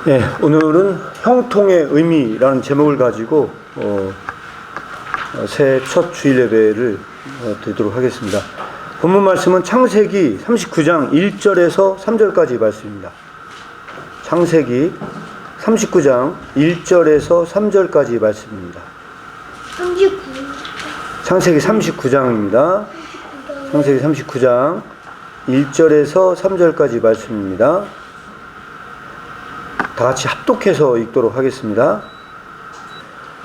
네, 오늘은 형통의 의미라는 제목을 가지고 새해 첫 주일 예배를 드리도록 하겠습니다. 본문 말씀은 창세기 39장 1절에서 3절까지 말씀입니다. 창세기 39장 1절에서 3절까지 말씀입니다. 창세기 39장입니다. 창세기 39장 1절에서 3절까지 말씀입니다. 다 같이 합독해서 읽도록 하겠습니다.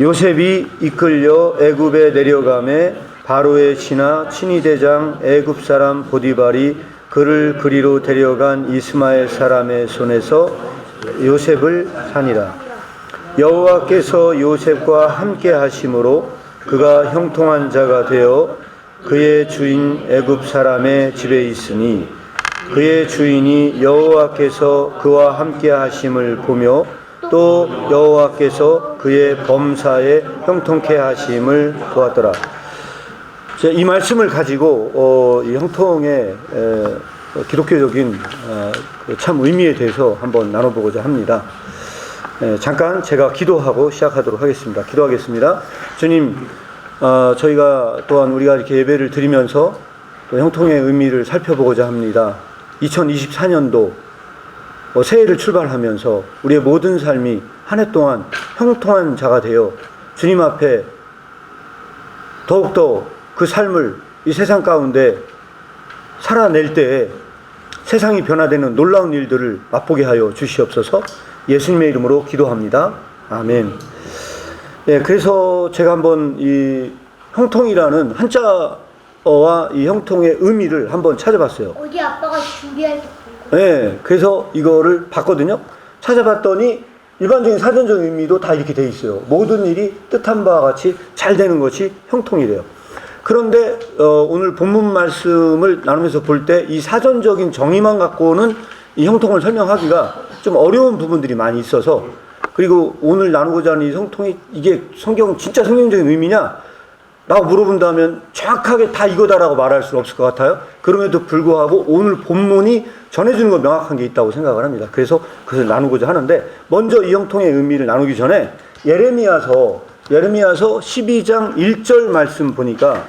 요셉이 이끌려 애굽에 내려가매 바로의 신하 친위대장 애굽 사람 보디발이 그를 그리로 데려간 이스마엘 사람의 손에서 요셉을 사니라. 여호와께서 요셉과 함께 하심으로 그가 형통한 자가 되어 그의 주인 애굽 사람의 집에 있으니 그의 주인이 여호와께서 그와 함께 하심을 보며 또 여호와께서 그의 범사에 형통케 하심을 보았더라. 이 말씀을 가지고 이 형통의 기독교적인 참 의미에 대해서 한번 나눠보고자 합니다. 잠깐 제가 기도하고 시작하도록 하겠습니다. 기도하겠습니다. 주님, 저희가 또한 우리가 이렇게 예배를 드리면서 또 형통의 의미를 살펴보고자 합니다. 2024년도 새해를 출발하면서 우리의 모든 삶이 한 해 동안 형통한 자가 되어 주님 앞에 더욱더 그 삶을 이 세상 가운데 살아낼 때에 세상이 변화되는 놀라운 일들을 맛보게 하여 주시옵소서. 예수님의 이름으로 기도합니다. 아멘. 그래서 제가 한번 이 형통이라는 한자어와 이 형통의 의미를 한번 찾아봤어요. 어디 아빠가 준비할 때 그래서 이거를 봤거든요. 찾아봤더니 일반적인 사전적 의미도 다 이렇게 돼 있어요. 모든 일이 뜻한 바와 같이 잘 되는 것이 형통이래요. 그런데 오늘 본문 말씀을 나누면서 볼 때 이 사전적인 정의만 갖고는 이 형통을 설명하기가 좀 어려운 부분들이 많이 있어서, 그리고 오늘 나누고자 하는 이 형통이 이게 진짜 성경적인 의미냐? 라고 물어본다면 정확하게 다 이거다라고 말할 수는 없을 것 같아요. 그럼에도 불구하고 오늘 본문이 전해주는 건 명확한 게 있다고 생각을 합니다. 그래서 그것을 나누고자 하는데, 먼저 이 형통의 의미를 나누기 전에 예레미야서 12장 1절 말씀 보니까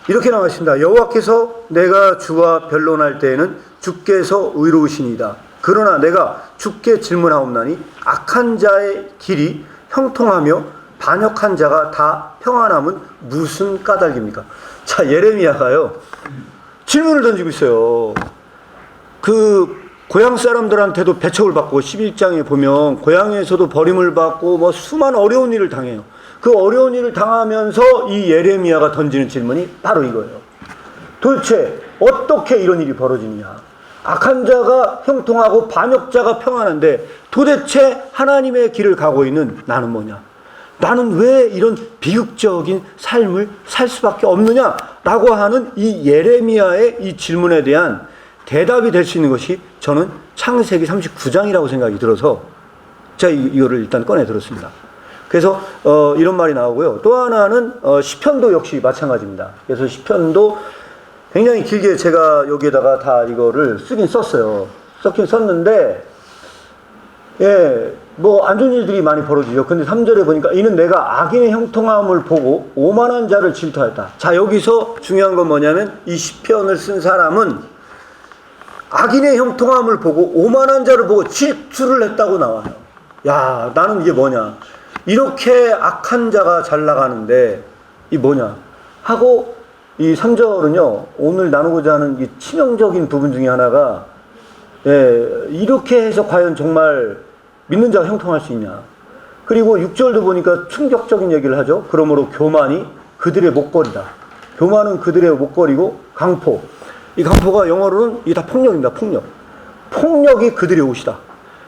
이렇게 나와 있습니다. 여호와께서 내가 주와 변론할 때에는 주께서 의로우시니이다. 그러나 내가 주께 질문하옵나니 악한 자의 길이 형통하며 반역한 자가 다 평안함은 무슨 까닭입니까? 자, 예레미야가요 질문을 던지고 있어요. 그 고향 사람들한테도 배척을 받고 11장에 보면 고향에서도 버림을 받고 뭐 수많은 어려운 일을 당해요. 그 어려운 일을 당하면서 이 예레미야가 던지는 질문이 바로 이거예요. 도대체 어떻게 이런 일이 벌어지느냐? 악한 자가 형통하고 반역자가 평안한데 도대체 하나님의 길을 가고 있는 나는 뭐냐? 나는 왜 이런 비극적인 삶을 살 수밖에 없느냐? 라고 하는 이 예레미야의 이 질문에 대한 대답이 될 수 있는 것이 저는 창세기 39장이라고 생각이 들어서 제가 이거를 일단 꺼내 들었습니다. 그래서 이런 말이 나오고요. 또 하나는 시편도 역시 마찬가지입니다. 그래서 시편도 굉장히 길게 제가 여기에다가 다 이거를 쓰긴 썼는데 뭐 안 좋은 일들이 많이 벌어지죠. 근데 3절에 보니까 이는 내가 악인의 형통함을 보고 오만한 자를 질투하였다. 자, 여기서 중요한 건 뭐냐면 이 시편을 쓴 사람은 악인의 형통함을 보고 오만한 자를 보고 질투를 했다고 나와요. 야, 나는 이게 뭐냐? 이렇게 악한 자가 잘 나가는데 이 뭐냐? 하고 이 3절은요, 오늘 나누고자 하는 이 치명적인 부분 중에 하나가 이렇게 해서 과연 정말 믿는 자가 형통할 수 있냐? 그리고 6절도 보니까 충격적인 얘기를 하죠. 그러므로 교만이 그들의 목걸이다. 교만은 그들의 목걸이고 강포. 이 강포가 영어로는 이게 다 폭력입니다. 폭력이 그들의 옷이다.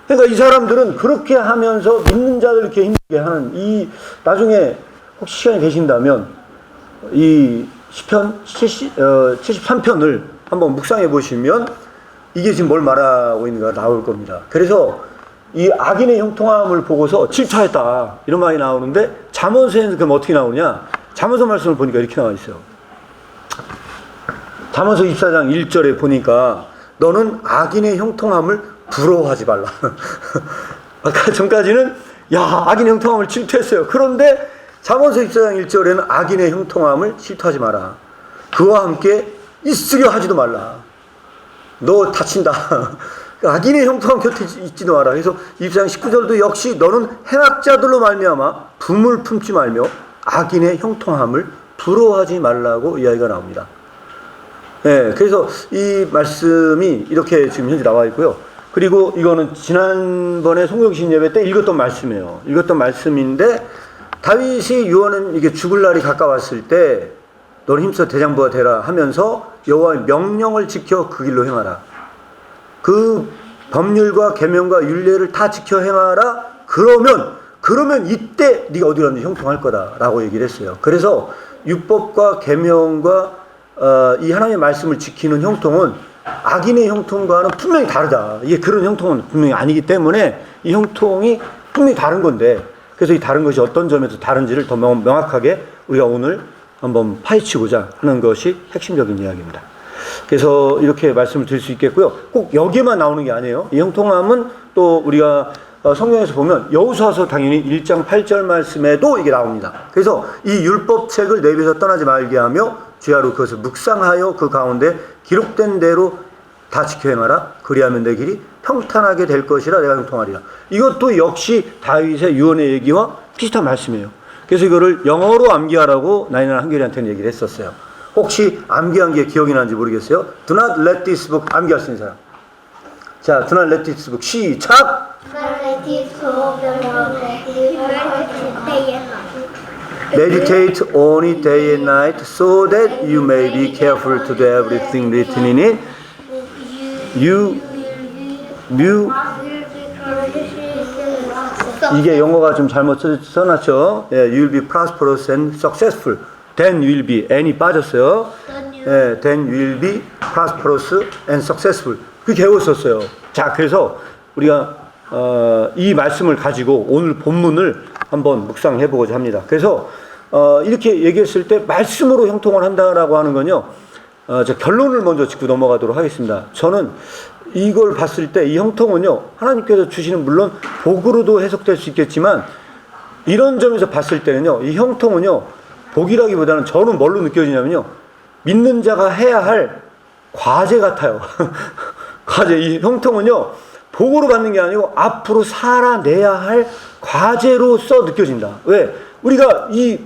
그러니까 이 사람들은 그렇게 하면서 믿는 자들 이렇게 힘들게 하는 이 나중에 혹시 시간이 되신다면 이 시편 73편을 한번 묵상해 보시면 이게 지금 뭘 말하고 있는가 나올 겁니다. 그래서 이 악인의 형통함을 보고서 질투했다 이런 말이 나오는데 잠언서에는 그럼 어떻게 나오냐? 잠언서 말씀을 보니까 이렇게 나와 있어요. 잠언서 24장 1절에 보니까 너는 악인의 형통함을 부러워하지 말라. 아까 전까지는 악인의 형통함을 질투했어요. 그런데 잠언서 14장 1절에는 악인의 형통함을 질투하지 마라. 그와 함께 있으려 하지도 말라. 너 다친다. 악인의 형통함 곁에 있지도 마라. 그래서 24장 19절도 역시 너는 행악자들로 말미암아 품을 품지 말며 악인의 형통함을 부러워하지 말라고 이야기가 나옵니다. 네, 그래서 이 말씀이 이렇게 지금 현재 나와 있고요. 그리고 이거는 지난번에 송영신 예배 때 읽었던 말씀이에요. 읽었던 말씀인데 다윗이 유언은 이게 죽을 날이 가까웠을 때 너는 힘써 대장부가 되라 하면서 여호와의 명령을 지켜 그 길로 행하라. 그 법률과 계명과 율례를 다 지켜 행하라. 그러면 이때 네가 어디 가든지 형통할 거다라고 얘기를 했어요. 그래서 율법과 계명과 이 하나님의 말씀을 지키는 형통은 악인의 형통과는 분명히 다르다. 이게 그런 형통은 분명히 아니기 때문에 이 형통이 분명히 다른 건데, 그래서 이 다른 것이 어떤 점에서 다른지를 더 명확하게 우리가 오늘 한번 파헤치고자 하는 것이 핵심적인 이야기입니다. 그래서 이렇게 말씀을 드릴 수 있겠고요. 꼭 여기에만 나오는 게 아니에요. 이 형통함은 또 우리가 성경에서 보면 여호수아서 당연히 1장 8절 말씀에도 이게 나옵니다. 그래서 이 율법책을 내 입에서 떠나지 말게 하며 주야로 그것을 묵상하여 그 가운데 기록된 대로 다 지켜 행하라. 그리하면 내 길이 평탄하게 될 것이라 내가 형통하리라. 이것도 역시 다윗의 유언의 얘기와 비슷한 말씀이에요. 그래서 이거를 영어로 암기하라고 나이나 한결이한테는 얘기를 했었어요. 혹시 암기한 게 기억이 나는지 모르겠어요. Do not let this book. 암기할 수 있는 사람. 자, Do not let this book. 시작! Meditate on it day and night so that you may be careful to do everything written in it. 이게 영어가 좀 잘못 써놨죠. 예, you will be prosperous and successful. Then you will be, n이 빠졌어요. 예, then you will be prosperous and successful. 그렇게 외웠었어요. 자, 그래서 우리가 이 말씀을 가지고 오늘 본문을 한번 묵상해 보고자 합니다. 그래서 이렇게 얘기했을 때 말씀으로 형통을 한다라고 하는 건요. 저 결론을 먼저 짚고 넘어가도록 하겠습니다. 저는 이걸 봤을 때 이 형통은요, 하나님께서 주시는 물론 복으로도 해석될 수 있겠지만 이런 점에서 봤을 때는요, 이 형통은요, 복이라기보다는 저는 뭘로 느껴지냐면요, 믿는 자가 해야 할 과제 같아요. 과제. 이 형통은요, 복으로 받는 게 아니고 앞으로 살아내야 할 과제로서 느껴진다. 왜? 우리가 이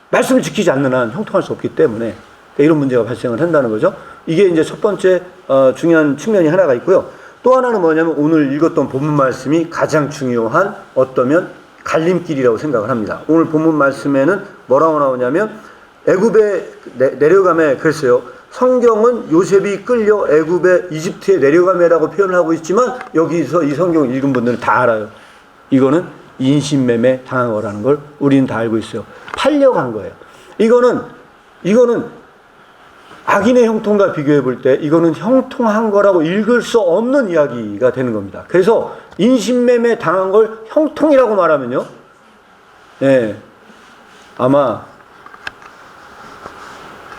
말씀을 지키지 않는 한 형통할 수 없기 때문에 이런 문제가 발생을 한다는 거죠. 이게 이제 첫 번째 중요한 측면이 하나가 있고요. 또 하나는 뭐냐면 오늘 읽었던 본문 말씀이 가장 중요한 어떠면 갈림길이라고 생각을 합니다. 오늘 본문 말씀에는 뭐라고 나오냐면 애굽에 내려가매 그랬어요. 성경은 요셉이 끌려 애굽에 이집트에 내려가매라고 표현을 하고 있지만 여기서 이 성경을 읽은 분들은 다 알아요. 이거는 인신매매 당한 거라는 걸 우리는 다 알고 있어요. 팔려간 거예요. 이거는 악인의 형통과 비교해 볼 때 이거는 형통한 거라고 읽을 수 없는 이야기가 되는 겁니다. 그래서 인신매매 당한 걸 형통이라고 말하면요, 예, 아마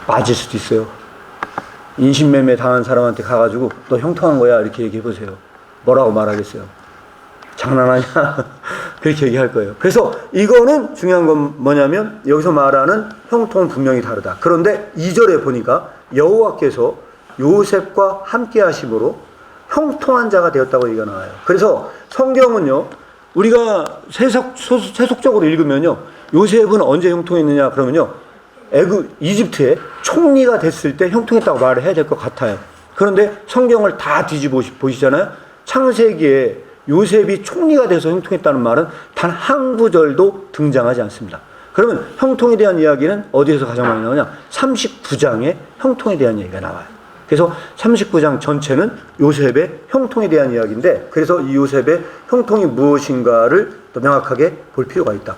맞을 수도 있어요. 인신매매 당한 사람한테 가가지고 너 형통한 거야 이렇게 얘기해 보세요. 뭐라고 말하겠어요? 장난하냐? 그렇게 얘기할 거예요. 그래서 이거는 중요한 건 뭐냐면 여기서 말하는 형통은 분명히 다르다. 그런데 2절에 보니까 여호와께서 요셉과 함께 하심으로 형통한 자가 되었다고 얘기가 나와요. 그래서 성경은요, 우리가 세속적으로 읽으면요, 요셉은 언제 형통했느냐 그러면요, 이집트의 총리가 됐을 때 형통했다고 말을 해야 될 것 같아요. 그런데 성경을 다 뒤집어 보시잖아요. 창세기에 요셉이 총리가 돼서 형통했다는 말은 단 한 구절도 등장하지 않습니다. 그러면 형통에 대한 이야기는 어디에서 가장 많이 나오냐? 39장에 형통에 대한 얘기가 나와요. 그래서 39장 전체는 요셉의 형통에 대한 이야기인데, 그래서 이 요셉의 형통이 무엇인가를 더 명확하게 볼 필요가 있다.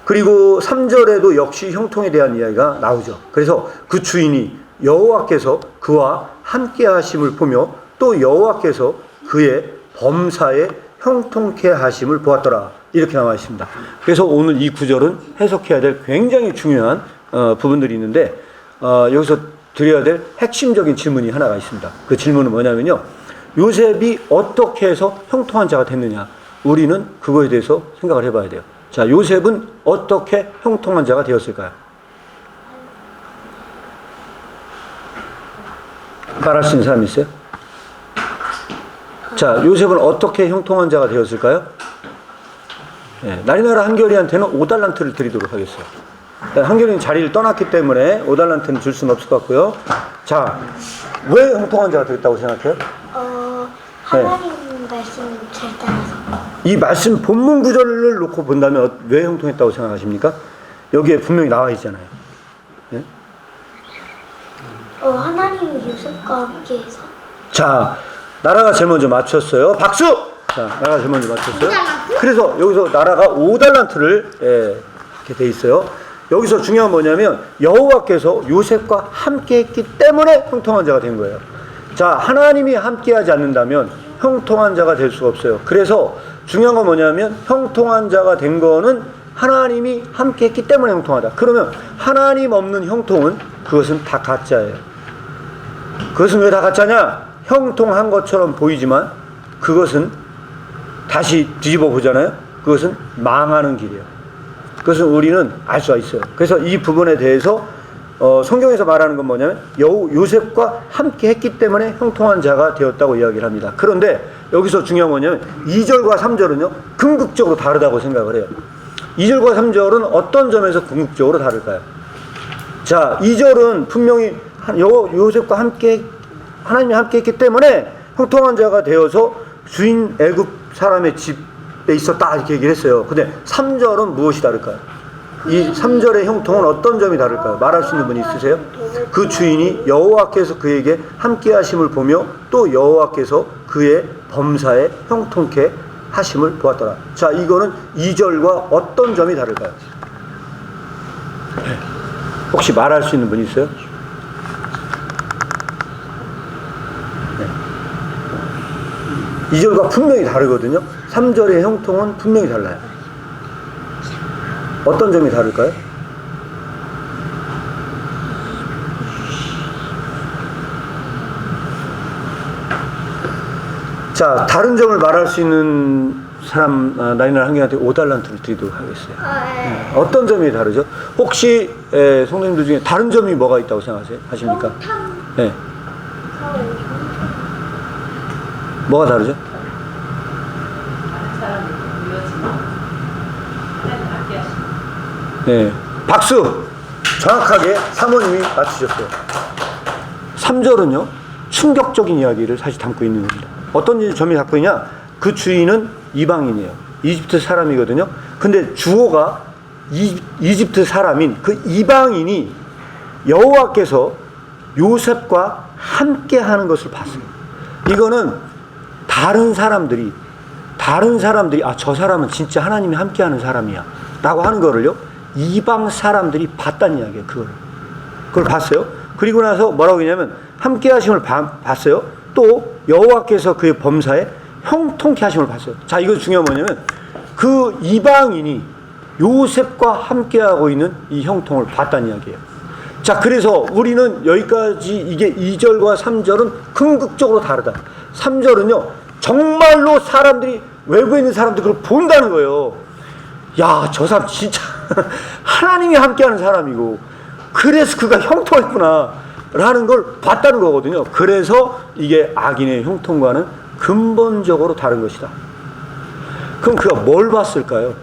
그리고 3절에도 역시 형통에 대한 이야기가 나오죠. 그래서 그 주인이 여호와께서 그와 함께 하심을 보며 또 여호와께서 그의 범사에 형통케 하심을 보았더라. 이렇게 나와 있습니다. 그래서 오늘 이 구절은 해석해야 될 굉장히 중요한 부분들이 있는데 여기서 드려야 될 핵심적인 질문이 하나가 있습니다. 그 질문은 뭐냐면요, 요셉이 어떻게 해서 형통한 자가 됐느냐. 우리는 그거에 대해서 생각을 해봐야 돼요. 자, 요셉은 어떻게 형통한 자가 되었을까요? 말할 수 있는 사람 있어요? 자, 요셉은 어떻게 형통한 자가 되었을까요? 네, 나리나라 한결이한테는 5달란트를 드리도록 하겠어요. 한결이는 자리를 떠났기 때문에 5달란트는 줄 수는 없을 것 같고요. 자, 왜 형통한 자가 되었다고 생각해요? 하나님 말씀 잘 따라서. 이 말씀 본문 구절을 놓고 본다면 왜 형통했다고 생각하십니까? 여기에 분명히 나와 있잖아요. 네? 하나님이 요셉과 함께해서. 자, 나라가 제일 먼저 맞췄어요. 박수! 자, 나라가 제일 먼저 맞췄어요. 5달란트? 그래서 여기서 나라가 5달란트를 이렇게 돼 있어요. 여기서 중요한 뭐냐면 여호와께서 요셉과 함께 했기 때문에 형통한 자가 된 거예요. 자, 하나님이 함께하지 않는다면 형통한 자가 될 수가 없어요. 그래서 중요한 건 뭐냐면 형통한 자가 된 거는 하나님이 함께 했기 때문에 형통하다. 그러면 하나님 없는 형통은 그것은 다 가짜예요. 그것은 왜 다 가짜냐? 형통한 것처럼 보이지만 그것은 다시 뒤집어 보잖아요. 그것은 망하는 길이에요. 그것은 우리는 알 수가 있어요. 그래서 이 부분에 대해서 성경에서 말하는 건 뭐냐면 요셉과 함께 했기 때문에 형통한 자가 되었다고 이야기를 합니다. 그런데 여기서 중요한 건 뭐냐면 2절과 3절은요 궁극적으로 다르다고 생각을 해요. 2절과 3절은 어떤 점에서 궁극적으로 다를까요? 자, 2절은 분명히 요셉과 함께 하나님이 함께 했기 때문에 형통한 자가 되어서 주인 애굽 사람의 집에 있었다 이렇게 얘기를 했어요. 근데 3절은 무엇이 다를까요? 이 3절의 형통은 어떤 점이 다를까요? 말할 수 있는 분 있으세요? 그 주인이 여호와께서 그에게 함께 하심을 보며 또 여호와께서 그의 범사에 형통케 하심을 보았더라. 자, 이거는 2절과 어떤 점이 다를까요? 혹시 말할 수 있는 분 있어요? 네. 2절과 분명히 다르거든요. 3절의 형통은 분명히 달라요. 어떤 점이 다를까요? 자, 다른 점을 말할 수 있는 사람, 나리나라 한개한테 5달란트를 드리도록 하겠어요. 네. 어떤 점이 다르죠? 혹시 성도님들 중에 다른 점이 뭐가 있다고 생각하십니까? 네. 뭐가 다르죠? 네. 박수! 정확하게 사모님이 맞추셨어요. 3절은요, 충격적인 이야기를 사실 담고 있는 겁니다. 어떤 점이 담고 있냐? 그 주인은 이방인이에요. 이집트 사람이거든요. 근데 주어가 이집트 사람인 그 이방인이 여호와께서 요셉과 함께 하는 것을 봤어요. 이거는 다른 사람들이 저 사람은 진짜 하나님이 함께 하는 사람이야 라고 하는 거를요, 이방 사람들이 봤다는 이야기예요. 그걸 봤어요. 그리고 나서 뭐라고 했냐면 함께 하심을 봤어요. 또 여호와께서 그의 범사에 형통케 하심을 봤어요. 자, 이거 중요한 뭐냐면 그 이방인이 요셉과 함께하고 있는 이 형통을 봤다는 이야기예요. 자, 그래서 우리는 여기까지 이게 2절과 3절은 궁극적으로 다르다. 3절은요 정말로 사람들이, 외부에 있는 사람들이 그걸 본다는 거예요. 야, 저 사람 진짜 하나님이 함께하는 사람이고 그래서 그가 형통했구나 라는 걸 봤다는 거거든요. 그래서 이게 악인의 형통과는 근본적으로 다른 것이다. 그럼 그가 뭘 봤을까요?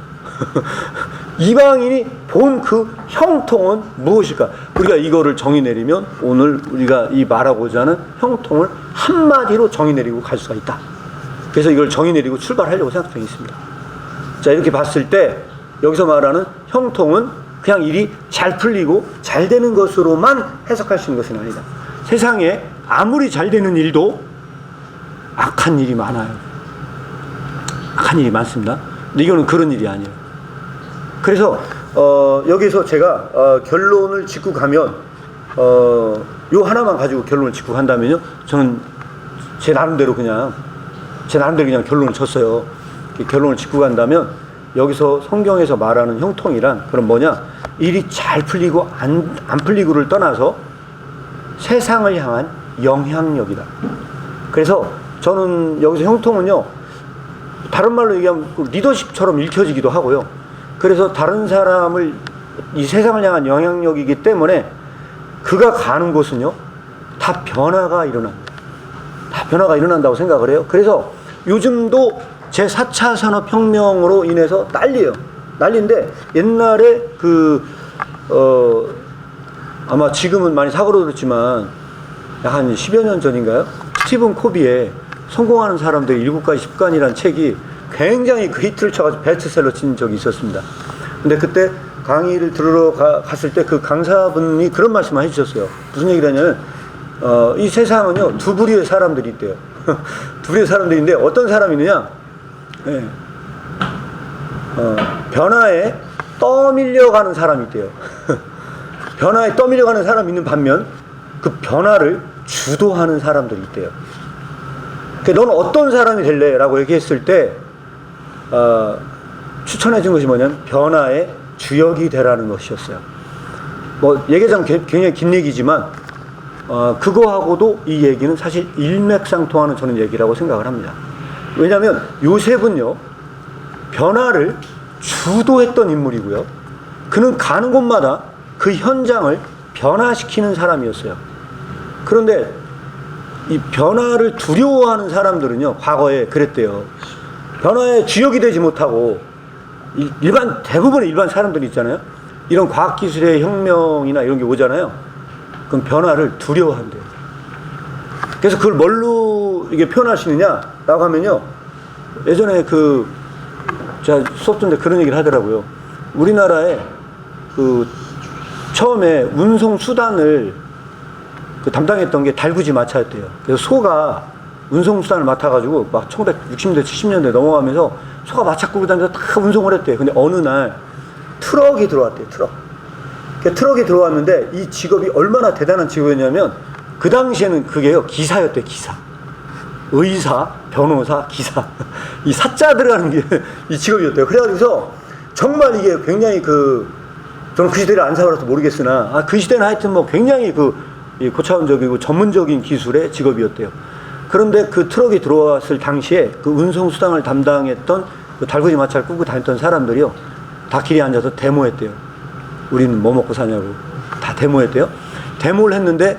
이방인이 본 그 형통은 무엇일까? 우리가 이거를 정의 내리면 오늘 우리가 이 말하고자 하는 형통을 한마디로 정의 내리고 갈 수가 있다. 그래서 이걸 정의 내리고 출발하려고 생각 중에 있습니다. 자, 이렇게 봤을 때 여기서 말하는 형통은 그냥 일이 잘 풀리고 잘 되는 것으로만 해석할 수 있는 것은 아니다. 세상에 아무리 잘 되는 일도 악한 일이 많아요. 악한 일이 많습니다. 근데 이거는 그런 일이 아니에요. 그래서 여기서 제가 결론을 짓고 가면 요 하나만 가지고 결론을 짓고 간다면요, 저는 제 나름대로 그냥 결론을 쳤어요. 결론을 짓고 간다면 여기서 성경에서 말하는 형통이란 그럼 뭐냐? 일이 잘 풀리고 안 풀리고를 떠나서 세상을 향한 영향력이다. 그래서 저는 여기서 형통은요, 다른 말로 얘기하면 그 리더십처럼 읽혀지기도 하고요. 그래서 다른 사람을 이 세상을 향한 영향력이기 때문에 그가 가는 곳은요, 다 변화가 일어납니다. 다 변화가 일어난다고 생각을 해요. 그래서 요즘도 제4차 산업혁명으로 인해서 난리예요. 난리인데 옛날에 아마 지금은 많이 사그러들었지만 약 한 10여 년 전인가요? 스티븐 코비의 성공하는 사람들의 7가지 습관이라는 책이 굉장히 그 히트를 쳐가지고 베스트셀러 친 적이 있었습니다. 근데 그때 강의를 들으러 갔을 때 그 강사분이 그런 말씀을 해주셨어요. 무슨 얘기를 하냐면 이 세상은요, 두 부류의 사람들이 있대요. 두 부류의 사람들인데 어떤 사람이 있느냐? 네. 변화에 떠밀려가는 사람이 있대요. 변화에 떠밀려가는 사람이 있는 반면 그 변화를 주도하는 사람들이 있대요. 너는 어떤 사람이 될래? 라고 얘기했을 때 추천해 준 것이 뭐냐면 변화의 주역이 되라는 것이었어요. 뭐 얘기하자면 굉장히 긴 얘기지만 그거하고도 이 얘기는 사실 일맥상통하는 저는 얘기라고 생각을 합니다. 왜냐하면 요셉은요, 변화를 주도했던 인물이고요, 그는 가는 곳마다 그 현장을 변화시키는 사람이었어요. 그런데 이 변화를 두려워하는 사람들은요, 과거에 그랬대요. 변화의 주역이 되지 못하고 대부분의 일반 사람들이 있잖아요. 이런 과학기술의 혁명이나 이런 게 오잖아요. 그럼 변화를 두려워한대요. 그래서 그걸 뭘로 이게 표현할 수 있느냐라고 하면요, 예전에 제가 수업 듣는데 그런 얘기를 하더라고요. 우리나라에 처음에 운송 수단을 담당했던 게 달구지 마차였대요. 그래서 소가 운송 수단을 맡아가지고 막 1960년대, 70년대 넘어가면서 소가 마차 끌고 다니면서 다 운송을 했대요. 근데 어느 날 트럭이 들어왔대요. 트럭이 들어왔는데 이 직업이 얼마나 대단한 직업이었냐면 그 당시에는 그게요, 기사였대요. 기사. 의사, 변호사, 기사. 이 사자 들어가는 게 이 직업이었대요. 그래가지고서 정말 이게 굉장히 저는 그 시대를 안 살아서 모르겠으나 그 시대는 하여튼 뭐 굉장히 고차원적이고 전문적인 기술의 직업이었대요. 그런데 그 트럭이 들어왔을 당시에 그 운송 수당을 담당했던 그 달구지 마차를 끌고 다녔던 사람들이요, 다 길에 앉아서 데모했대요. 우리는 뭐 먹고 사냐고 다 데모했대요. 데모를 했는데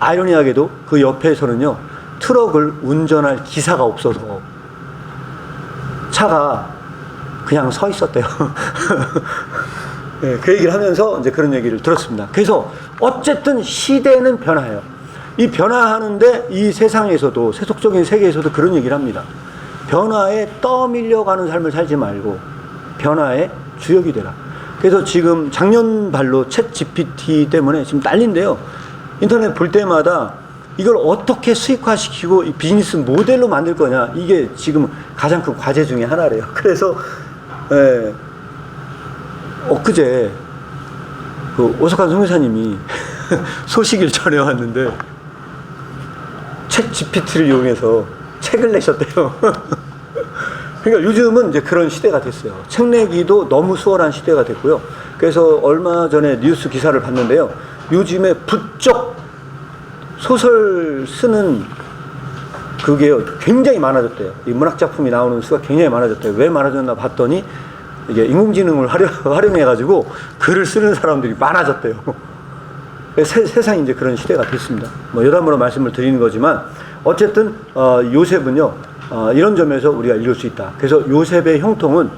아이러니하게도 그 옆에서는요, 트럭을 운전할 기사가 없어서 차가 그냥 서 있었대요. 네, 그 얘기를 하면서 이제 그런 얘기를 들었습니다. 그래서 어쨌든 시대는 변화해요. 이 변화하는데 이 세상에서도, 세속적인 세계에서도 그런 얘기를 합니다. 변화에 떠밀려가는 삶을 살지 말고 변화의 주역이 되라. 그래서 지금 작년 발로 챗 GPT 때문에 지금 난리인데요. 인터넷 볼 때마다 이걸 어떻게 수익화시키고 이 비즈니스 모델로 만들 거냐, 이게 지금 가장 큰 과제 중에 하나래요. 그래서 엊그제 오석환 선교사님이 소식을 전해왔는데 챗 GPT를 이용해서 책을 내셨대요. 그러니까 요즘은 이제 그런 시대가 됐어요. 책 내기도 너무 수월한 시대가 됐고요. 그래서 얼마 전에 뉴스 기사를 봤는데요, 요즘에 부쩍 소설 쓰는 그게요, 굉장히 많아졌대요. 이 문학작품이 나오는 수가 굉장히 많아졌대요. 왜 많아졌나 봤더니 이게 인공지능을 활용해가지고 글을 쓰는 사람들이 많아졌대요. 세상이 이제 그런 시대가 됐습니다. 뭐 여담으로 말씀을 드리는 거지만 어쨌든 요셉은요, 이런 점에서 우리가 읽을 수 있다. 그래서 요셉의 형통은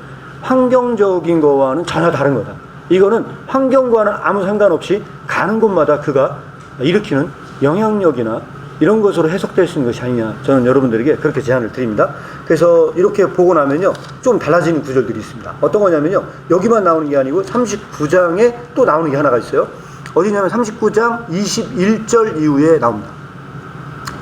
환경적인 거와는 전혀 다른 거다. 이거는 환경과는 아무 상관없이 가는 곳마다 그가 일으키는 영향력이나 이런 것으로 해석될 수 있는 것이 아니냐, 저는 여러분들에게 그렇게 제안을 드립니다. 그래서 이렇게 보고 나면요, 좀 달라지는 구절들이 있습니다. 어떤 거냐면요, 여기만 나오는 게 아니고 39장에 또 나오는 게 하나가 있어요. 어디냐면 39장 21절 이후에 나옵니다.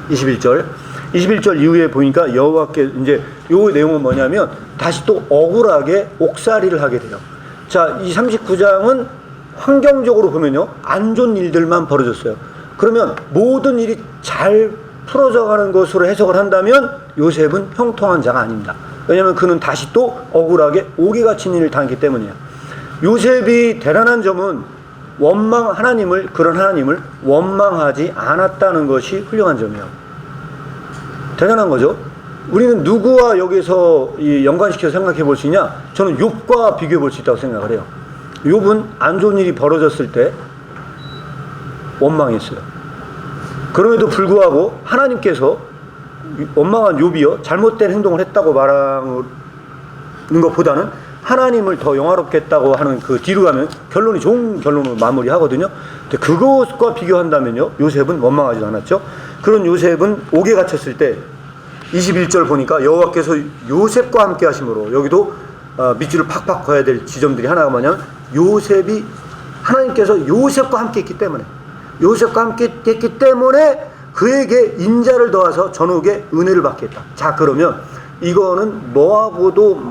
21절 이후에 보니까 여호와께, 이제 요 내용은 뭐냐면 다시 또 억울하게 옥살이를 하게 돼요. 자, 이 39장은 환경적으로 보면요, 안 좋은 일들만 벌어졌어요. 그러면 모든 일이 잘 풀어져 가는 것으로 해석을 한다면 요셉은 형통한 자가 아닙니다. 왜냐하면 그는 다시 또 억울하게 오기 갇힌 일을 당했기 때문이에요. 요셉이 대단한 점은 그런 하나님을 원망하지 않았다는 것이 훌륭한 점이에요. 대단한 거죠. 우리는 누구와 여기서 이 연관시켜서 생각해 볼 수 있냐? 저는 욥과 비교해 볼 수 있다고 생각을 해요. 욥은 안 좋은 일이 벌어졌을 때 원망했어요. 그럼에도 불구하고 하나님께서 원망한 욥이요 잘못된 행동을 했다고 말하는 것보다는 하나님을 더 영화롭겠다고 하는 그 뒤로 가면 결론이 좋은 결론으로 마무리하거든요. 근데 그것과 비교한다면요, 요셉은 원망하지도 않았죠. 그런 요셉은 옥에 갇혔을 때 21절 보니까 여호와께서 요셉과 함께 하심으로, 여기도 밑줄을 팍팍 그어야 될 지점들이 하나가 뭐냐면, 요셉이 하나님께서 요셉과 함께 했기 때문에, 요셉과 함께 했기 때문에 그에게 인자를 더하서 전옥에 은혜를 받게 했다. 자, 그러면 이거는 뭐하고도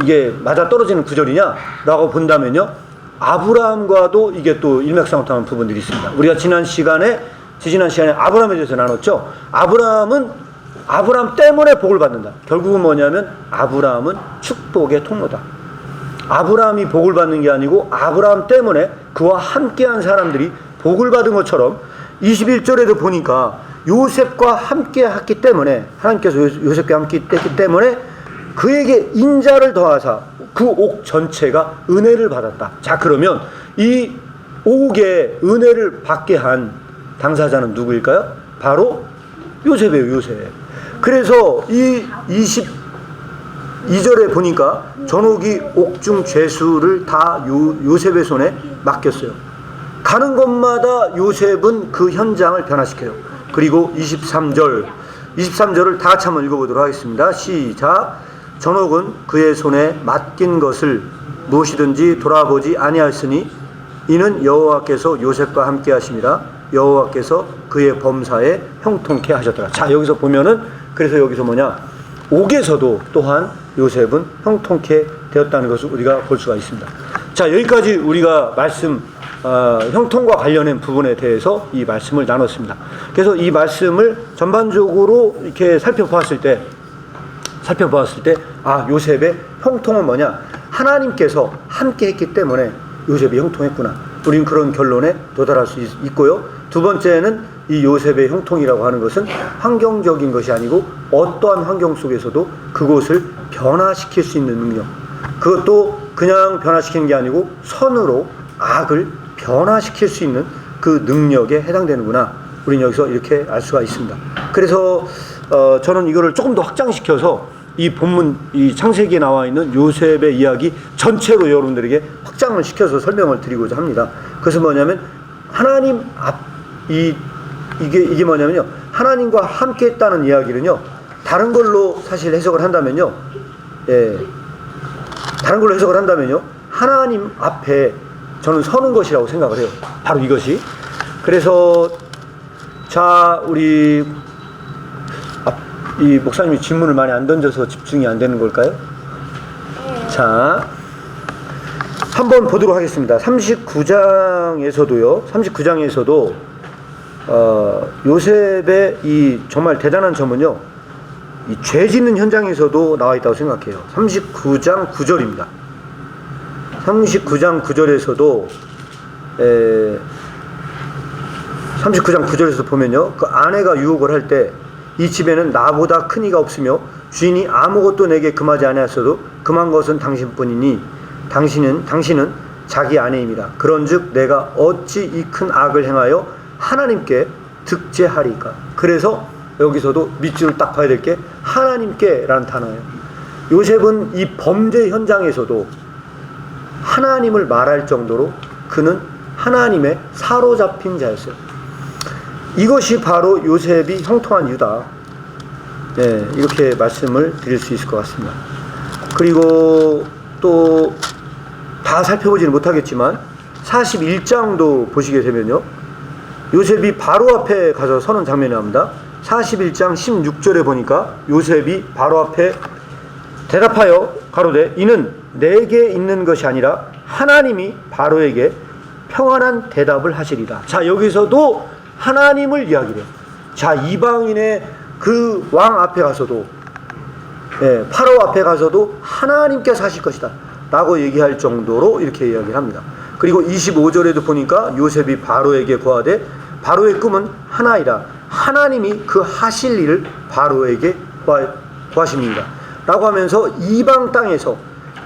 이게 맞아 떨어지는 구절이냐라고 본다면요, 아브라함과도 이게 또 일맥상통하는 부분들이 있습니다. 우리가 지지난 시간에 아브라함에 대해서 나눴죠. 아브라함 때문에 복을 받는다. 결국은 뭐냐면 아브라함은 축복의 통로다. 아브라함이 복을 받는 게 아니고 아브라함 때문에 그와 함께한 사람들이 복을 받은 것처럼 21절에도 보니까 요셉과 함께 했기 때문에, 하나님께서 요셉과 함께 했기 때문에 그에게 인자를 더하사 그 옥 전체가 은혜를 받았다. 자, 그러면 이 옥에 은혜를 받게 한 당사자는 누구일까요? 바로 요셉이에요, 요셉. 그래서 이 22절에 보니까 전옥이 옥중 죄수를 다 요셉의 손에 맡겼어요. 가는 곳마다 요셉은 그 현장을 변화시켜요. 그리고 23절을 다 같이 한번 읽어보도록 하겠습니다. 시작. 전옥은 그의 손에 맡긴 것을 무엇이든지 돌아보지 아니하였으니 이는 여호와께서 요셉과 함께 하심이라. 여호와께서 그의 범사에 형통케 하셨더라. 자, 여기서 보면은, 그래서 여기서 뭐냐, 옥에서도 또한 요셉은 형통케 되었다는 것을 우리가 볼 수가 있습니다. 자, 여기까지 우리가 형통과 관련된 부분에 대해서 이 말씀을 나눴습니다. 그래서 이 말씀을 전반적으로 이렇게 살펴보았을 때, 요셉의 형통은 뭐냐? 하나님께서 함께 했기 때문에 요셉이 형통했구나. 우리는 그런 결론에 도달할 수 있고요. 두 번째는 이 요셉의 형통이라고 하는 것은 환경적인 것이 아니고 어떠한 환경 속에서도 그곳을 변화시킬 수 있는 능력. 그것도 그냥 변화시키는 게 아니고 선으로 악을 변화시킬 수 있는 그 능력에 해당되는구나. 우리는 여기서 이렇게 알 수가 있습니다. 그래서 저는 이거를 조금 더 확장시켜서 이 본문, 이 창세기에 나와 있는 요셉의 이야기 전체로 여러분들에게 확장을 시켜서 설명을 드리고자 합니다. 그것은 뭐냐면, 하나님 이게 뭐냐면요, 하나님과 함께 했다는 이야기는요, 다른 걸로 사실 해석을 한다면요, 하나님 앞에 저는 서는 것이라고 생각을 해요. 바로 이것이. 그래서 자, 우리 이 목사님이 질문을 많이 안 던져서 집중이 안 되는 걸까요? 자, 한번 보도록 하겠습니다. 39장에서도 요셉의 이 정말 대단한 점은요, 이 죄 짓는 현장에서도 나와 있다고 생각해요. 39장 9절입니다. 39장 9절에서도 39장 9절에서 보면요, 그 아내가 유혹을 할 때, 이 집에는 나보다 큰 이가 없으며 주인이 아무것도 내게 금하지 아니하였어도 금한 것은 당신뿐이니 당신은 자기 아내입니다. 그런즉 내가 어찌 이 큰 악을 행하여 하나님께 득죄하리까. 그래서 여기서도 밑줄을 딱 봐야 될 게 하나님께라는 단어예요. 요셉은 이 범죄 현장에서도 하나님을 말할 정도로 그는 하나님의 사로잡힌 자였어요. 이것이 바로 요셉이 형통한 이유다. 이렇게 말씀을 드릴 수 있을 것 같습니다. 그리고 또 다 살펴보지는 못하겠지만 41장도 보시게 되면요, 요셉이 바로 앞에 가서 서는 장면이 나옵니다. 41장 16절에 보니까 요셉이 바로 앞에 대답하여 가로되 이는 내게 있는 것이 아니라 하나님이 바로에게 평안한 대답을 하시리라. 자, 여기서도 하나님을 이야기해요. 자, 이방인의 그 왕 앞에 가서도, 파라오 앞에 가서도 하나님께서 하실 것이다 라고 얘기할 정도로 이렇게 이야기를 합니다. 그리고 25절에도 보니까 요셉이 바로에게 고하되 바로의 꿈은 하나이라. 하나님이 그 하실 일을 바로에게 구하십니다. 라고 하면서 이방 땅에서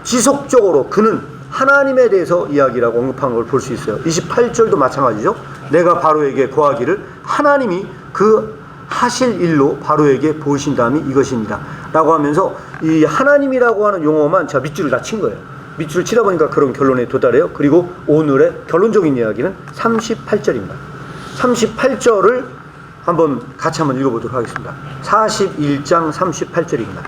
지속적으로 그는 하나님에 대해서 이야기라고 언급한 걸 볼 수 있어요. 28절도 마찬가지죠. 내가 바로에게 구하기를 하나님이 그 하실 일로 바로에게 보이신다함이 이것입니다. 라고 하면서 이 하나님이라고 하는 용어만 제가 밑줄을 다 친 거예요. 밑줄을 치다 보니까 그런 결론에 도달해요. 그리고 오늘의 결론적인 이야기는 38절입니다. 38절을 같이 한번 읽어보도록 하겠습니다. 41장 38절입니다.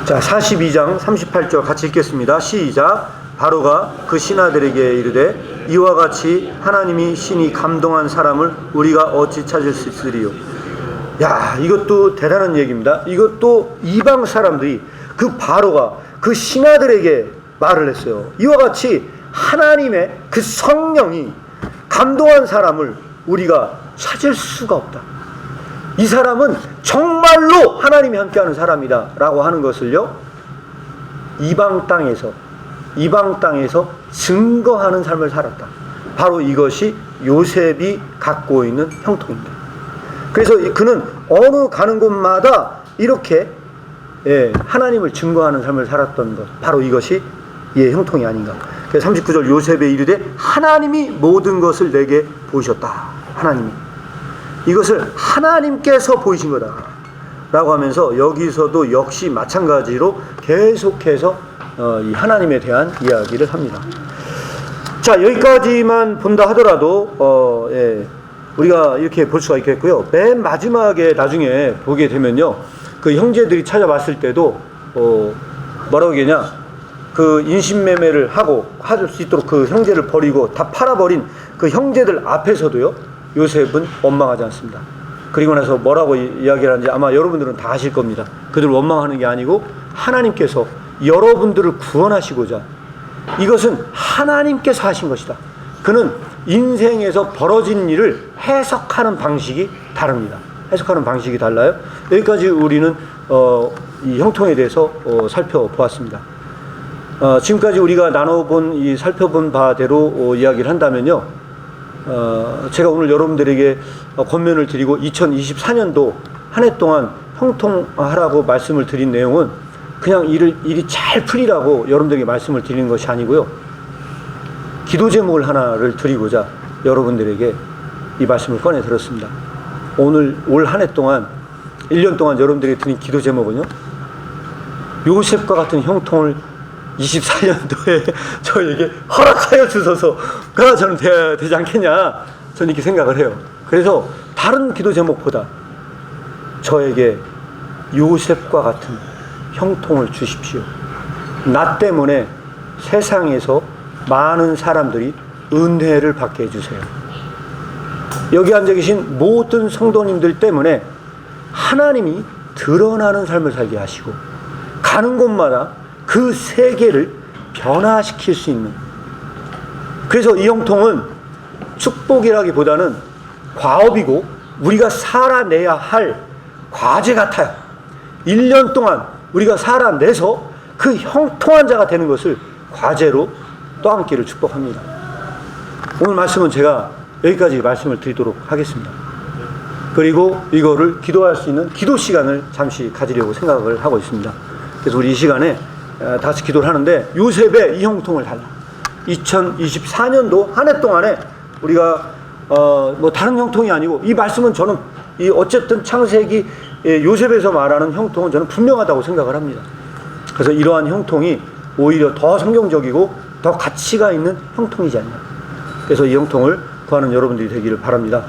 자, 42장 38절 같이 읽겠습니다. 시작. 바로가 그 신하들에게 이르되 이와 같이 하나님이 신이 감동한 사람을 우리가 어찌 찾을 수 있으리요. 야, 이것도 대단한 얘기입니다. 이것도 이방 사람들이 그 바로가 그 신하들에게 말을 했어요. 이와 같이 하나님의 그 성령이 감동한 사람을 우리가 찾을 수가 없다. 이 사람은 정말로 하나님이 함께하는 사람이다 라고 하는 것을요, 이방 땅에서 증거하는 삶을 살았다. 바로 이것이 요셉이 갖고 있는 형통입니다. 그래서 그는 어느 가는 곳마다 이렇게 하나님을 증거하는 삶을 살았던 것, 바로 이것이 이의 형통이 아닌가. 그래서 39절 요셉의 이르되 하나님이 모든 것을 내게 보이셨다. 하나님이 이것을 하나님께서 보이신 거다 라고 하면서 여기서도 역시 마찬가지로 계속해서 이 하나님에 대한 이야기를 합니다. 자, 여기까지만 본다 하더라도 우리가 이렇게 볼 수가 있겠고요. 맨 마지막에 나중에 보게 되면요, 그 형제들이 찾아왔을 때도 뭐라고 얘기하냐, 그 인신매매를 할 수 있도록 그 형제를 버리고 다 팔아버린 그 형제들 앞에서도요, 요셉은 원망하지 않습니다. 그리고 나서 뭐라고 이야기를 하는지 아마 여러분들은 다 아실 겁니다. 그들 원망하는 게 아니고 하나님께서 여러분들을 구원하시고자, 이것은 하나님께서 하신 것이다. 그는 인생에서 벌어진 일을 해석하는 방식이 다릅니다. 해석하는 방식이 달라요. 여기까지 우리는 이 형통에 대해서 살펴보았습니다. 지금까지 우리가 나눠본 살펴본 바대로 이야기를 한다면요, 제가 오늘 여러분들에게 권면을 드리고 2024년도 한 해 동안 형통하라고 말씀을 드린 내용은 그냥 일이 잘 풀리라고 여러분들에게 말씀을 드리는 것이 아니고요, 기도 제목을 하나를 드리고자 여러분들에게 이 말씀을 꺼내 들었습니다. 올 한 해 동안 1년 동안 여러분들에게 드린 기도 제목은요, 요셉과 같은 형통을 24년도에 저에게 허락하여 주소서. 그러나 저는 되지 않겠냐, 저는 이렇게 생각을 해요. 그래서 다른 기도 제목보다 저에게 요셉과 같은 형통을 주십시오. 나 때문에 세상에서 많은 사람들이 은혜를 받게 해주세요. 여기 앉아 계신 모든 성도님들 때문에 하나님이 드러나는 삶을 살게 하시고, 가는 곳마다 그 세계를 변화시킬 수 있는, 그래서 이 형통은 축복이라기보다는 과업이고 우리가 살아내야 할 과제 같아요. 1년 동안 우리가 살아내서 그 형통한 자가 되는 것을 과제로 떠안기를 축복합니다. 오늘 말씀은 제가 여기까지 말씀을 드리도록 하겠습니다. 그리고 이거를 기도할 수 있는 기도 시간을 잠시 가지려고 생각을 하고 있습니다. 그래서 우리 이 시간에 다시 기도를 하는데, 요셉의 이 형통을 달라. 2024년도 한 해 동안에 우리가 뭐 다른 형통이 아니고, 이 말씀은 저는 어쨌든 창세기 요셉에서 말하는 형통은 저는 분명하다고 생각을 합니다. 그래서 이러한 형통이 오히려 더 성경적이고 더 가치가 있는 형통이지 않냐. 그래서 이 형통을 구하는 여러분들이 되기를 바랍니다.